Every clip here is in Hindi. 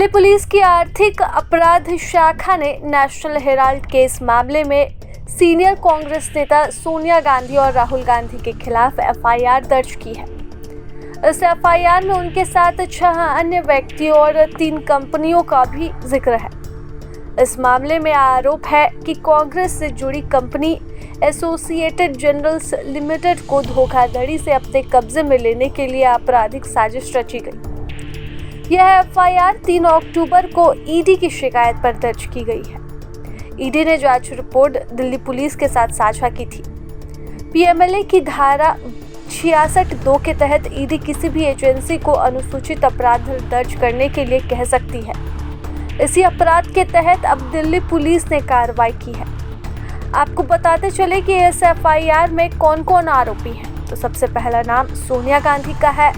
दिल्ली पुलिस की आर्थिक अपराध शाखा ने नेशनल हेराल्ड केस मामले में सीनियर कांग्रेस नेता सोनिया गांधी और राहुल गांधी के खिलाफ एफआईआर दर्ज की है। इस एफआईआर में उनके साथ 6 अन्य व्यक्तियों और 3 कंपनियों का भी जिक्र है। इस मामले में आरोप है कि कांग्रेस से जुड़ी कंपनी एसोसिएटेड जर्नल्स लिमिटेड को धोखाधड़ी से अपने कब्जे में लेने के लिए आपराधिक साजिश रची गई। यह एफआईआर 3 अक्टूबर को ईडी की शिकायत पर दर्ज की गई है। ईडी ने जांच रिपोर्ट दिल्ली पुलिस के साथ साझा की थी। पीएमएलए की धारा 66(2) के तहत ईडी किसी भी एजेंसी को अनुसूचित अपराध दर्ज करने के लिए कह सकती है। इसी अपराध के तहत अब दिल्ली पुलिस ने कार्रवाई की है। आपको बताते चले कि इस एफआईआर में कौन कौन आरोपी हैं। तो सबसे पहला नाम सोनिया गांधी का है।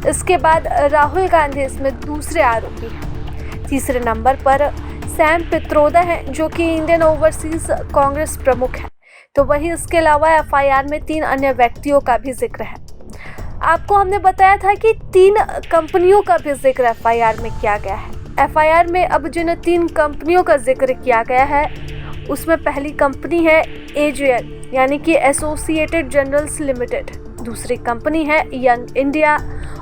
इसके बाद राहुल गांधी इसमें दूसरे आरोपी हैं। तीसरे नंबर पर सैम पित्रोदा हैं, जो कि इंडियन ओवरसीज कांग्रेस प्रमुख हैं। तो वहीं इसके अलावा एफआईआर में 3 अन्य व्यक्तियों का भी जिक्र है। आपको हमने बताया था कि 3 कंपनियों का भी जिक्र एफआईआर में किया गया है। एफआईआर में अब जिन 3 कंपनियों का जिक्र किया गया है उसमें पहली कंपनी है एजेएल यानी कि एसोसिएटेड जर्नल्स लिमिटेड, दूसरी कंपनी है यंग इंडिया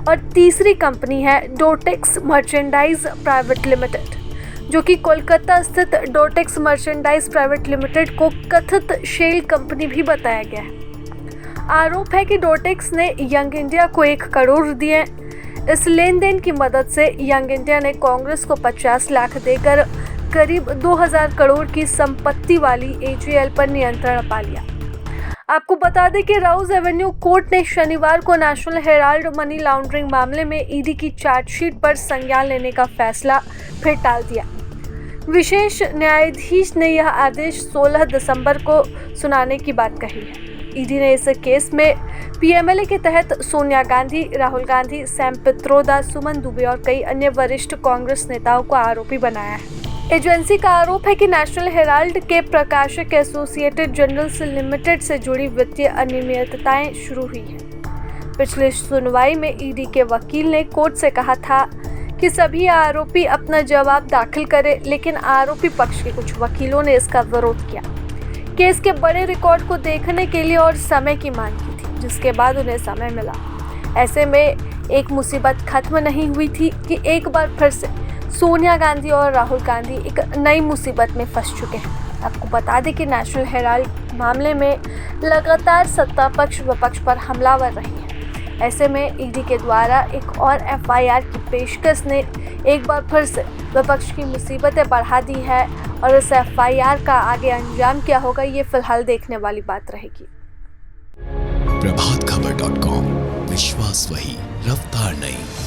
और तीसरी कंपनी है डोटेक्स मर्चेंडाइज प्राइवेट लिमिटेड, जो कि कोलकाता स्थित डोटेक्स मर्चेंडाइज प्राइवेट लिमिटेड को कथित शेल कंपनी भी बताया गया है। आरोप है कि डोटेक्स ने यंग इंडिया को 1 करोड़ दिए। इस लेन देन की मदद से यंग इंडिया ने कांग्रेस को 50 लाख देकर करीब 2000 करोड़ की संपत्ति वाली एजेएल पर नियंत्रण पा लिया। आपको बता दें कि राउज एवेन्यू कोर्ट ने शनिवार को नेशनल हेराल्ड मनी लॉन्ड्रिंग मामले में ईडी की चार्जशीट पर संज्ञान लेने का फैसला फिर टाल दिया। विशेष न्यायाधीश ने यह आदेश 16 दिसंबर को सुनाने की बात कही है। ईडी ने इस केस में पीएमएलए के तहत सोनिया गांधी, राहुल गांधी, सैम पित्रोदा, सुमन दुबे और कई अन्य वरिष्ठ कांग्रेस नेताओं को आरोपी बनाया है। एजेंसी का आरोप है कि नेशनल हेराल्ड के प्रकाशक एसोसिएटेड जर्नल्स लिमिटेड से जुड़ी वित्तीय अनियमितताएं शुरू हुई हैं। पिछली सुनवाई में ईडी के वकील ने कोर्ट से कहा था कि सभी आरोपी अपना जवाब दाखिल करें, लेकिन आरोपी पक्ष के कुछ वकीलों ने इसका विरोध किया। केस के बड़े रिकॉर्ड को देखने के लिए और समय की मांग की थी, जिसके बाद उन्हें समय मिला। ऐसे में एक मुसीबत खत्म नहीं हुई थी कि एक बार फिर से सोनिया गांधी और राहुल गांधी एक नई मुसीबत में फंस चुके हैं। आपको बता दें कि नेशनल हेराल्ड मामले में लगातार सत्ता पक्ष विपक्ष पर हमलावर रही है। ऐसे में ईडी के द्वारा एक और एफआईआर की पेशकश ने एक बार फिर से विपक्ष की मुसीबतें बढ़ा दी है और इस एफआईआर का आगे अंजाम क्या होगा, ये फिलहाल देखने वाली बात रहेगी। प्रभातखबर.com, विश्वास वही, रफ्तार नहीं।